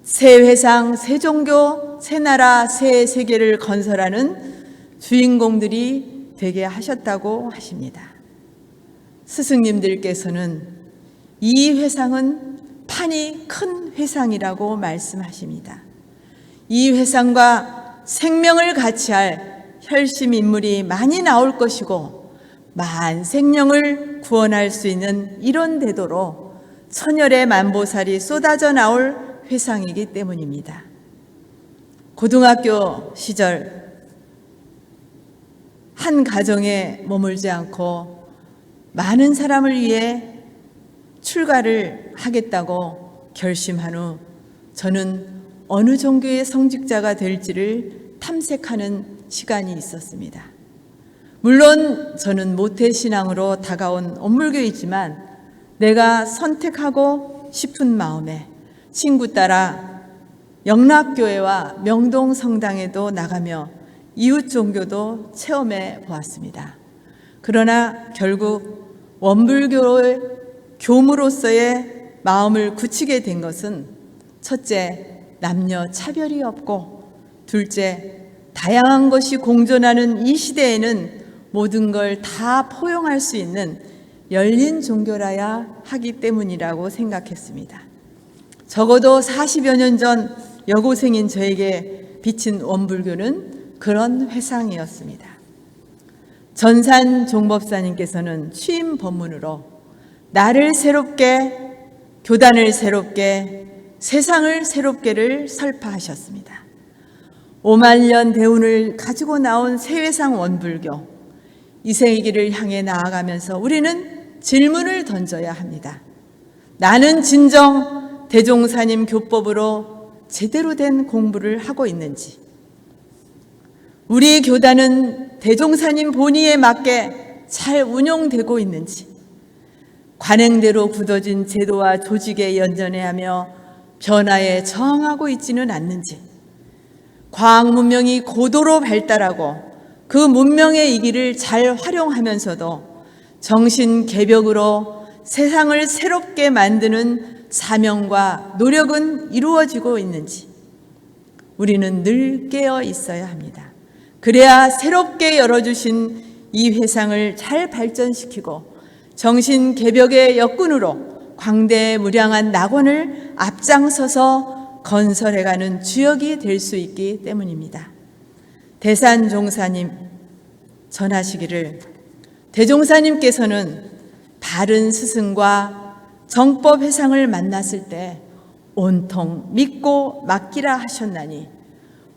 새 회상, 새 종교, 새 나라, 새 세계를 건설하는 주인공들이 되게 하셨다고 하십니다. 스승님들께서는 이 회상은 판이 큰 회상이라고 말씀하십니다. 이 회상과 생명을 같이 할 혈심 인물이 많이 나올 것이고 만생령을 구원할 수 있는 이런 대도로 천열의 만보살이 쏟아져 나올 회상이기 때문입니다. 고등학교 시절 한 가정에 머물지 않고 많은 사람을 위해 출가를 하겠다고 결심한 후 저는 어느 종교의 성직자가 될지를 탐색하는 시간이 있었습니다. 물론 저는 모태신앙으로 다가온 원불교이지만 내가 선택하고 싶은 마음에 친구 따라 영락교회와 명동성당에도 나가며 이웃 종교도 체험해 보았습니다. 그러나 결국 원불교의 교무로서의 마음을 굳히게 된 것은 첫째, 남녀 차별이 없고, 둘째, 다양한 것이 공존하는 이 시대에는 모든 걸 다 포용할 수 있는 열린 종교라야 하기 때문이라고 생각했습니다. 적어도 40여 년 전 여고생인 저에게 비친 원불교는 그런 회상이었습니다. 전산 종법사님께서는 취임 법문으로 나를 새롭게, 교단을 새롭게, 세상을 새롭게를 설파하셨습니다. 5만 년 대운을 가지고 나온 세회상 원불교, 이 세기를 향해 나아가면서 우리는 질문을 던져야 합니다. 나는 진정 대종사님 교법으로 제대로 된 공부를 하고 있는지, 우리 교단은 대종사님 본의에 맞게 잘 운용되고 있는지, 관행대로 굳어진 제도와 조직에 연전해하며 변화에 저항하고 있지는 않는지, 과학 문명이 고도로 발달하고 그 문명의 이기를 잘 활용하면서도 정신 개벽으로 세상을 새롭게 만드는 사명과 노력은 이루어지고 있는지 우리는 늘 깨어 있어야 합니다. 그래야 새롭게 열어주신 이 회상을 잘 발전시키고 정신 개벽의 역군으로 광대무량한 낙원을 앞장서서 건설해가는 주역이 될 수 있기 때문입니다. 대산종사님 전하시기를, 대종사님께서는 바른 스승과 정법 회상을 만났을 때 온통 믿고 맡기라 하셨나니,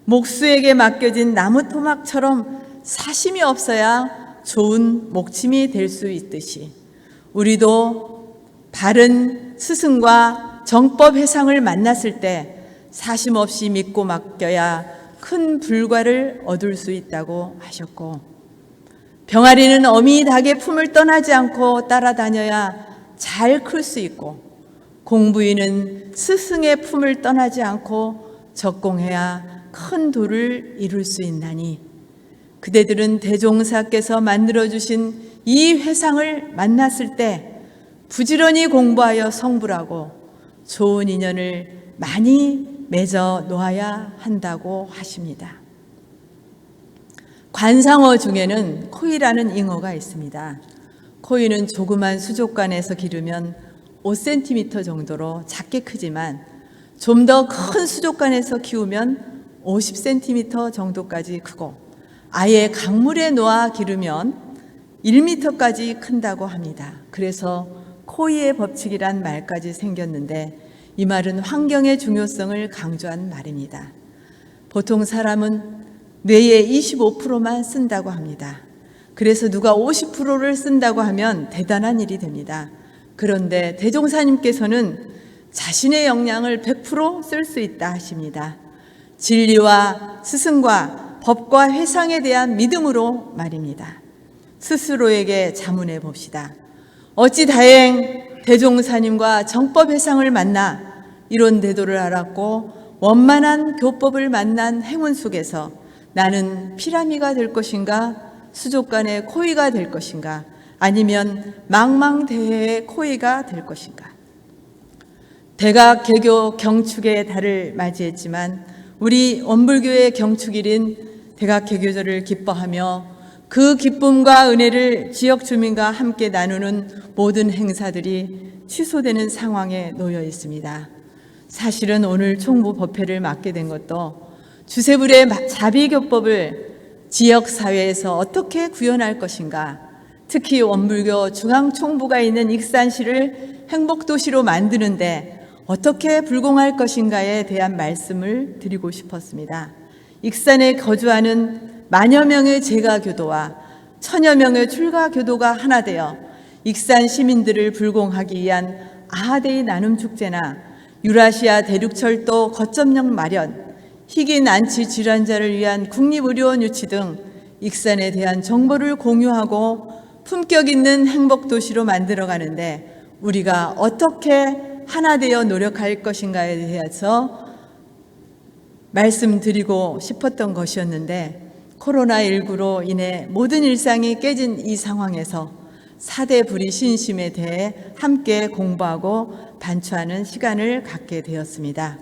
목수에게 맡겨진 나무 토막처럼 사심이 없어야 좋은 목침이 될 수 있듯이 우리도 바른 스승과 정법 회상을 만났을 때 사심 없이 믿고 맡겨야 큰 불과를 얻을 수 있다고 하셨고, 병아리는 어미 닭의 품을 떠나지 않고 따라다녀야 잘 클 수 있고, 공부인은 스승의 품을 떠나지 않고 적공해야 큰 도를 이룰 수 있나니, 그대들은 대종사께서 만들어주신 이 회상을 만났을 때 부지런히 공부하여 성불하고 좋은 인연을 많이 맺어 놓아야 한다고 하십니다. 관상어 중에는 코이라는 잉어가 있습니다. 코이는 조그만 수족관에서 기르면 5cm 정도로 작게 크지만 좀 더 큰 수족관에서 키우면 50cm 정도까지 크고, 아예 강물에 놓아 기르면 1m까지 큰다고 합니다. 그래서 코이의 법칙이란 말까지 생겼는데, 이 말은 환경의 중요성을 강조한 말입니다. 보통 사람은 뇌의 25%만 쓴다고 합니다. 그래서 누가 50%를 쓴다고 하면 대단한 일이 됩니다. 그런데 대종사님께서는 자신의 역량을 100% 쓸 수 있다 하십니다. 진리와 스승과 법과 회상에 대한 믿음으로 말입니다. 스스로에게 자문해 봅시다. 어찌 다행 대종사님과 정법 회상을 만나 이론 대도를 알았고 원만한 교법을 만난 행운 속에서 나는 피라미가 될 것인가, 수족관의 코이가 될 것인가, 아니면 망망대해의 코이가 될 것인가. 대각 개교 경축의 달을 맞이했지만 우리 원불교의 경축일인 대각 개교절을 기뻐하며 그 기쁨과 은혜를 지역 주민과 함께 나누는 모든 행사들이 취소되는 상황에 놓여 있습니다. 사실은 오늘 총무 법회를 맡게 된 것도 주세불의 자비교법을 지역사회에서 어떻게 구현할 것인가, 특히 원불교 중앙총부가 있는 익산시를 행복도시로 만드는데 어떻게 불공할 것인가에 대한 말씀을 드리고 싶었습니다. 익산에 거주하는 만여 명의 재가교도와 천여 명의 출가교도가 하나 되어 익산 시민들을 불공하기 위한 아하데이 나눔축제나 유라시아 대륙철도 거점역 마련, 희귀 난치 질환자를 위한 국립의료원 유치 등 익산에 대한 정보를 공유하고 품격 있는 행복 도시로 만들어 가는데 우리가 어떻게 하나 되어 노력할 것인가에 대해서 말씀드리고 싶었던 것이었는데 코로나19로 인해 모든 일상이 깨진 이 상황에서 4대 불의 신심에 대해 함께 공부하고 반추하는 시간을 갖게 되었습니다.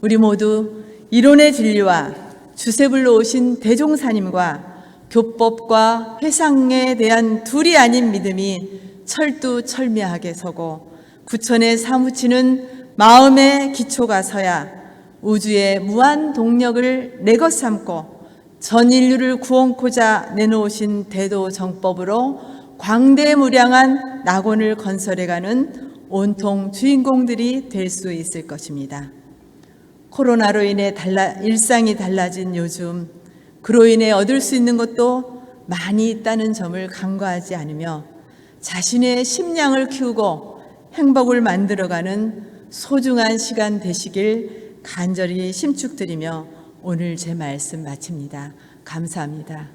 우리 모두 이론의 진리와 주세불로 오신 대종사님과 교법과 회상에 대한 둘이 아닌 믿음이 철두철미하게 서고 구천에 사무치는 마음의 기초가 서야 우주의 무한 동력을 내 것 삼고 전 인류를 구원코자 내놓으신 대도정법으로 광대무량한 낙원을 건설해가는 온통 주인공들이 될 수 있을 것입니다. 코로나로 인해 일상이 달라진 요즘 그로 인해 얻을 수 있는 것도 많이 있다는 점을 간과하지 않으며 자신의 심량을 키우고 행복을 만들어가는 소중한 시간 되시길 간절히 심축드리며 오늘 제 말씀 마칩니다. 감사합니다.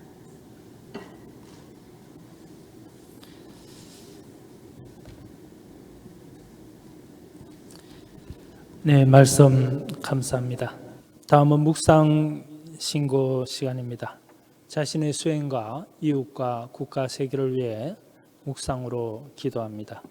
네, 말씀 감사합니다. 다음은 묵상 신고 시간입니다. 자신의 수행과 이웃과 국가 세계를 위해 묵상으로 기도합니다.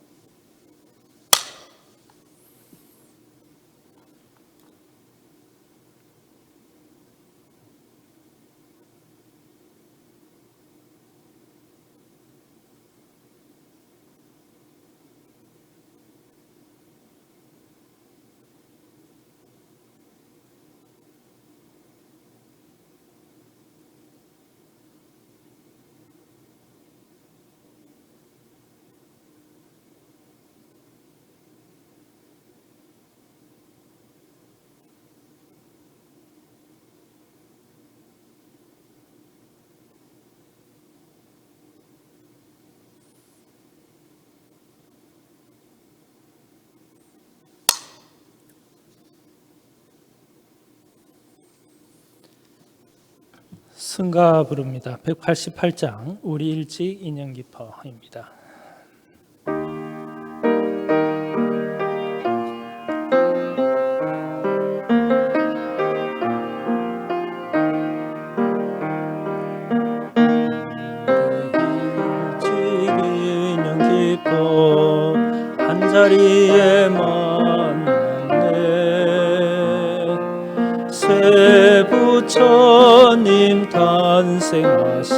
승가 부릅니다. 188장 우리 일찍 인연 깊어입니다. 일찍 인연 깊어 한자리에 만났네 새 부처님 탄생하신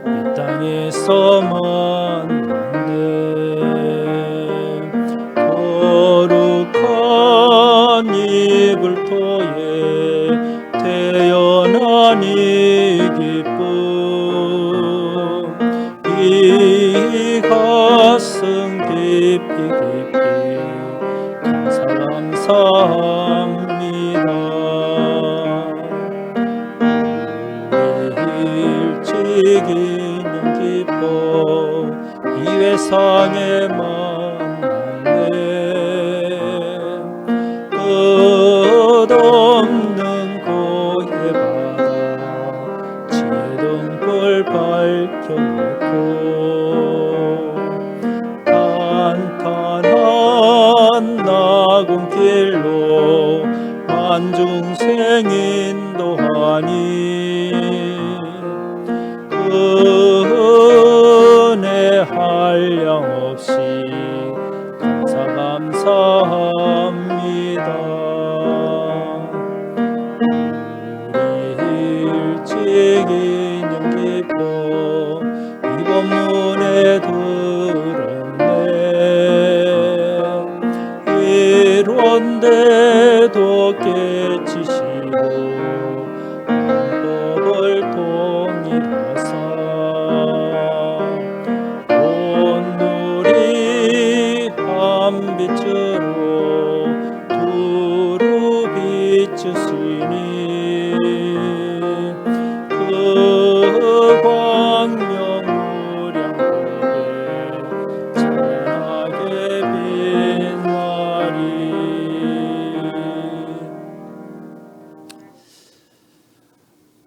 이 땅에서 만났네 거룩한 이 불토에 태어난 이 기쁨 이 가슴 깊이 감사합니다. 인연 깊어 이 회상에 만났네 끝없는 고해 바다 지등불 밝혀놓고 탄탄한 낙원길로 만중생 인도하니 은혜 한량없이 감사합니다. 우리 일찍 인연 깊어 이 법문에 들었네 이론대도 깨치시고 법을 통일하사 온누리 한 빛으로 두루 비추시니 그 광명 무량하게 찬란하게 빛나리.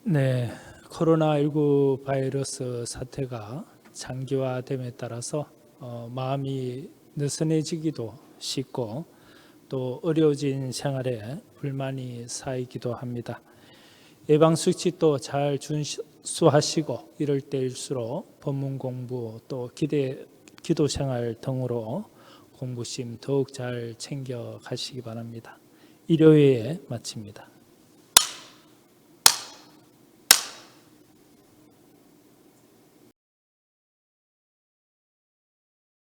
네, 코로나19 바이러스 사태가 장기화됨에 따라서 마음이 느슨해지기도 쉽고 또 어려워진 생활에 불만이 쌓이기도 합니다. 예방수칙도 잘 준수하시고 이럴 때일수록 법문 공부 또 기도 생활 등으로 공부심 더욱 잘 챙겨 가시기 바랍니다. 일요일에 마칩니다.